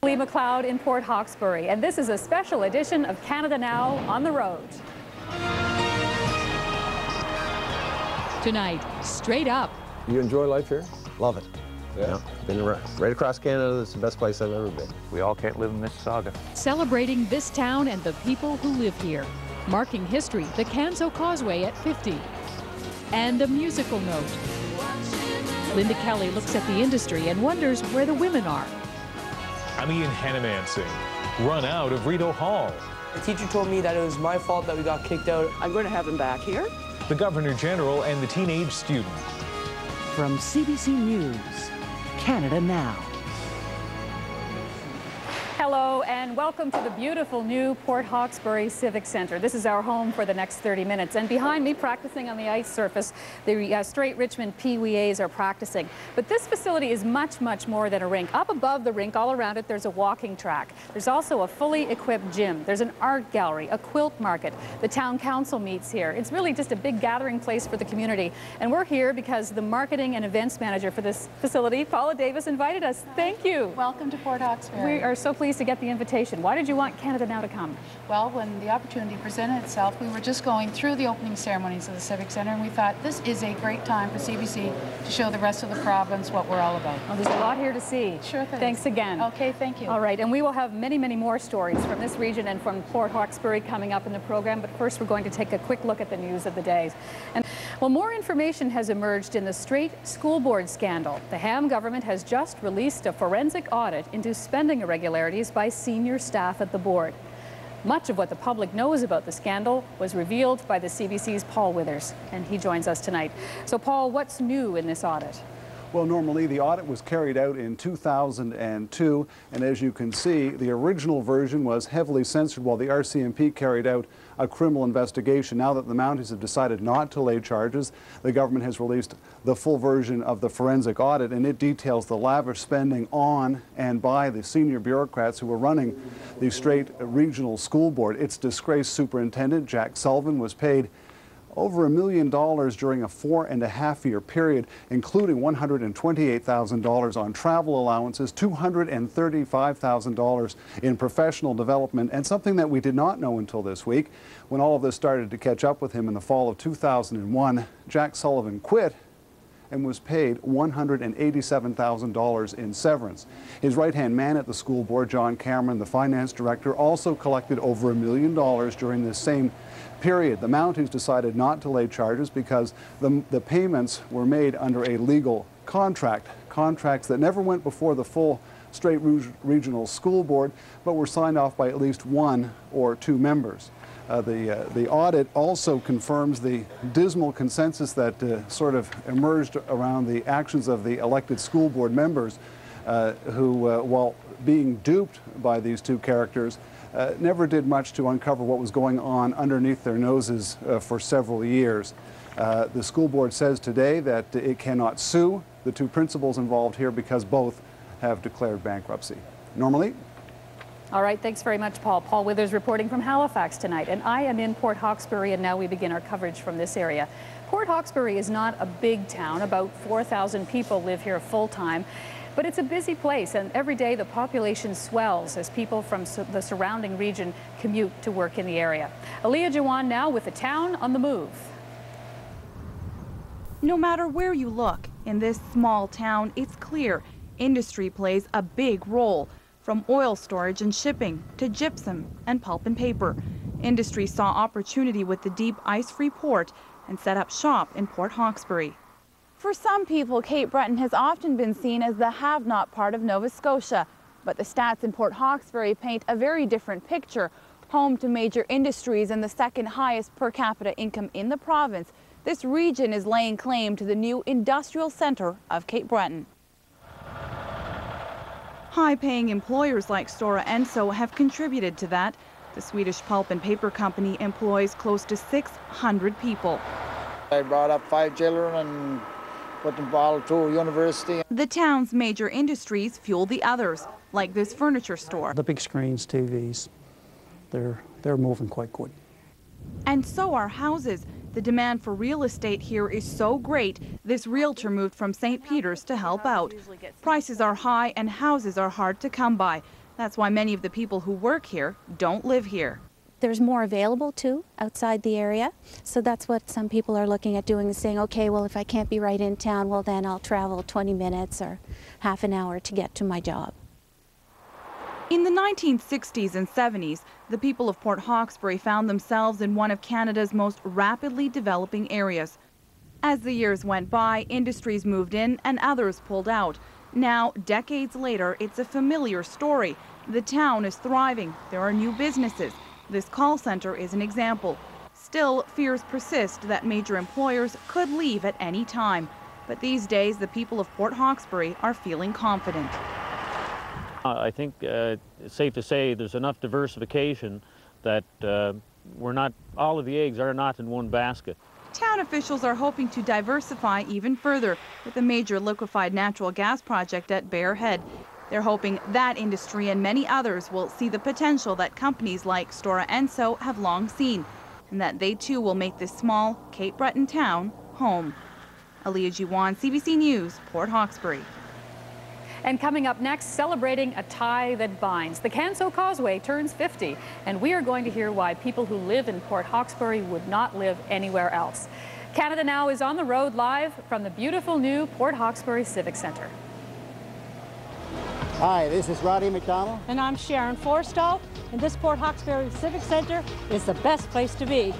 Lee McLeod in Port Hawkesbury, and this is a special edition of Canada Now on the road. Tonight, straight up. You enjoy life here? Love it. Yeah. Been right across Canada. It's the best place I've ever been. We all can't live in Mississauga. Celebrating this town and the people who live here. Marking history, the Canso Causeway at 50. And a musical note. Linda Kelly looks at the industry and wonders where the women are. I'm Ian Hannamansing, run out of Rideau Hall. The teacher told me that it was my fault that we got kicked out. I'm going to have him back here. The Governor General and the teenage student. From CBC News, Canada Now. Hello and welcome to the beautiful new Port Hawkesbury Civic Centre. This is our home for the next 30 minutes. And behind me, practicing on the ice surface, the Straight Richmond Pee-wee's are practicing. But this facility is much, much more than a rink. Up above the rink, all around it, there's a walking track. There's also a fully equipped gym. There's an art gallery, a quilt market. The town council meets here. It's really just a big gathering place for the community. And we're here because the marketing and events manager for this facility, Paula Davis, invited us. Thank you. Welcome to Port Hawkesbury. We are so pleased to get the invitation. Why did you want Canada Now to come? Well, when the opportunity presented itself, we were just going through the opening ceremonies of the Civic Centre, and we thought this is a great time for CBC to show the rest of the province what we're all about. Well, there's a lot here to see. Sure thing. Thanks again. Okay, thank you. All right, and we will have many, many more stories from this region and from Port Hawkesbury coming up in the program, but first we're going to take a quick look at the news of the day. And well, more information has emerged in the Straight School Board scandal. The Ham government has just released a forensic audit into spending irregularities by senior staff at the board. Much of what the public knows about the scandal was revealed by the CBC's Paul Withers, and he joins us tonight. So, Paul, what's new in this audit? Well, normally the audit was carried out in 2002, and as you can see, the original version was heavily censored while the RCMP carried out a criminal investigation. Now that the Mounties have decided not to lay charges, the government has released the full version of the forensic audit, and it details the lavish spending on and by the senior bureaucrats who were running the Straight Regional School Board. Its disgraced superintendent, Jack Sullivan, was paid over $1 million during a 4.5-year period, including $128,000 on travel allowances, $235,000 in professional development, and something that we did not know until this week. When all of this started to catch up with him in the fall of 2001, Jack Sullivan quit and was paid $187,000 in severance. His right-hand man at the school board, John Cameron, the finance director, also collected over $1 million during this same period. The Mounties decided not to lay charges because the payments were made under a legal contracts that never went before the full Straight Regional School Board, but were signed off by at least one or two members. The audit also confirms the dismal consensus that sort of emerged around the actions of the elected school board members who, while being duped by these two characters, never did much to uncover what was going on underneath their noses for several years. The school board says today that it cannot sue the two principals involved here because both have declared bankruptcy. Normally. All right, thanks very much, Paul. Paul Withers reporting from Halifax tonight, and I am in Port Hawkesbury, and now we begin our coverage from this area. Port Hawkesbury is not a big town. About 4,000 people live here full-time. But it's a busy place, and every day the population swells as people from the surrounding region commute to work in the area. Aaliyah Jawan now with the town on the move. No matter where you look, in this small town, it's clear industry plays a big role. From oil storage and shipping to gypsum and pulp and paper. Industry saw opportunity with the deep ice-free port and set up shop in Port Hawkesbury. For some people, Cape Breton has often been seen as the have-not part of Nova Scotia. But the stats in Port Hawkesbury paint a very different picture. Home to major industries and the second highest per capita income in the province, this region is laying claim to the new industrial centre of Cape Breton. High-paying employers like Stora Enso have contributed to that. The Swedish pulp and paper company employs close to 600 people. I brought up 5 children and put them all through university. The town's major industries fuel the others, like this furniture store. The big screens, TVs, they're moving quite good. And so are houses. The demand for real estate here is so great, this realtor moved from St. Peter's to help out. Prices are high and houses are hard to come by. That's why many of the people who work here don't live here. There's more available too outside the area, so that's what some people are looking at doing, is saying, okay, well, if I can't be right in town, well, then I'll travel 20 minutes or half an hour to get to my job. In the 1960s and 70s, the people of Port Hawkesbury found themselves in one of Canada's most rapidly developing areas. As the years went by, industries moved in and others pulled out. Now, decades later, it's a familiar story. The town is thriving. There are new businesses. This call center is an example. Still, fears persist that major employers could leave at any time. But these days, the people of Port Hawkesbury are feeling confident. I think it's safe to say there's enough diversification that all of the eggs are not in one basket. Town officials are hoping to diversify even further with a major liquefied natural gas project at Bear Head. They're hoping that industry and many others will see the potential that companies like Stora Enso have long seen, and that they too will make this small Cape Breton town home. Aliyah Jiwan, CBC News, Port Hawkesbury. And coming up next, celebrating a tie that binds. The Canso Causeway turns 50, and we are going to hear why people who live in Port Hawkesbury would not live anywhere else. Canada Now is on the road live from the beautiful new Port Hawkesbury Civic Centre. Hi, this is Roddy McDonald. And I'm Sharon Forstall, and this Port Hawkesbury Civic Centre is the best place to be.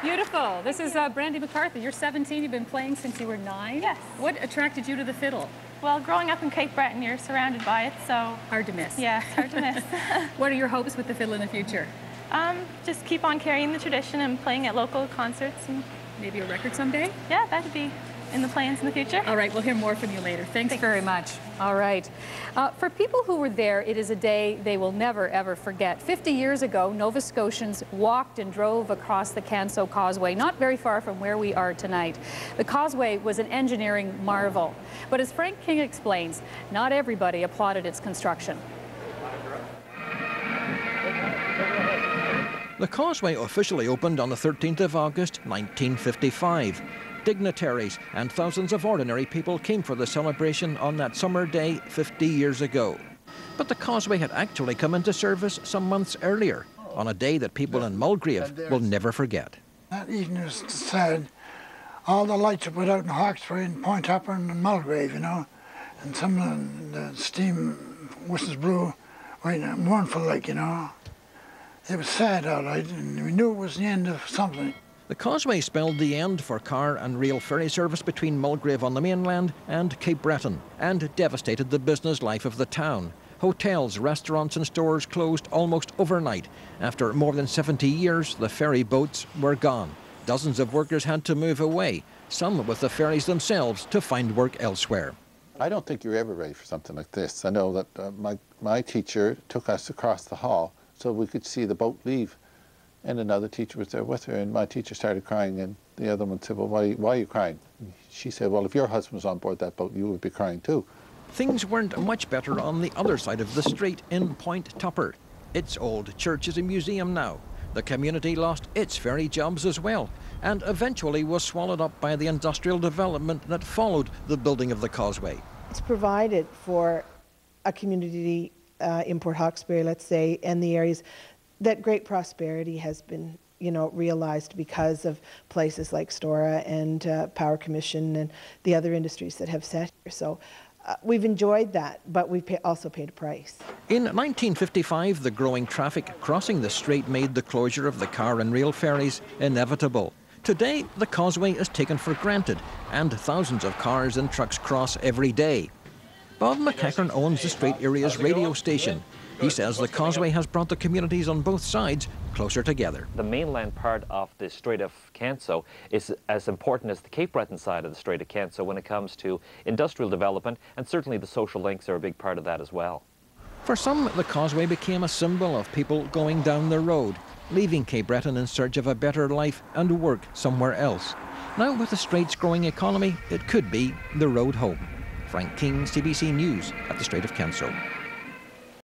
Beautiful. This is Brandy McCarthy. You're 17. You've been playing since you were 9. Yes. What attracted you to the fiddle? Well, growing up in Cape Breton, you're surrounded by it, so... Hard to miss. Yeah, it's hard to miss. What are your hopes with the fiddle in the future? Just keep on carrying the tradition and playing at local concerts. And maybe a record someday? Yeah, that'd be in the plans in the future. All right, we'll hear more from you later. Thanks very much. All right. For people who were there, it is a day they will never, ever forget. 50 years ago, Nova Scotians walked and drove across the Canso Causeway, not very far from where we are tonight. The causeway was an engineering marvel. But as Frank King explains, not everybody applauded its construction. The causeway officially opened on the 13th of August, 1955. Dignitaries and thousands of ordinary people came for the celebration on that summer day 50 years ago. But the causeway had actually come into service some months earlier, on a day that people in Mulgrave will never forget. That evening was sad. All the lights were put out in Hawkesbury and Point Hopper and Mulgrave, you know, and some of the steam whistles blew, right, mournful like, you know. It was sad, all right, and we knew it was the end of something. The causeway spelled the end for car and rail ferry service between Mulgrave on the mainland and Cape Breton, and devastated the business life of the town. Hotels, restaurants and stores closed almost overnight. After more than 70 years, the ferry boats were gone. Dozens of workers had to move away, some with the ferries themselves to find work elsewhere. I don't think you're ever ready for something like this. I know that my teacher took us across the hall so we could see the boat leave. And another teacher was there with her, and my teacher started crying, and the other one said, well, why are you crying? She said, well, if your husband was on board that boat, you would be crying too. Things weren't much better on the other side of the strait in Point Tupper. Its old church is a museum now. The community lost its ferry jobs as well, and eventually was swallowed up by the industrial development that followed the building of the causeway. It's provided for a community in Port Hawkesbury, let's say, and the areas that great prosperity has been, you know, realized because of places like Stora and Power Commission and the other industries that have set here. So we've enjoyed that, but we've also paid a price. In 1955, the growing traffic crossing the strait made the closure of the car and rail ferries inevitable. Today, the causeway is taken for granted, and thousands of cars and trucks cross every day. Bob McEachern owns the Strait area's radio station. He says the causeway has brought the communities on both sides closer together. The mainland part of the Strait of Canso is as important as the Cape Breton side of the Strait of Canso when it comes to industrial development, and certainly the social links are a big part of that as well. For some, the causeway became a symbol of people going down the road, leaving Cape Breton in search of a better life and work somewhere else. Now, with the Strait's growing economy, it could be the road home. Frank King, CBC News at the Strait of Canso.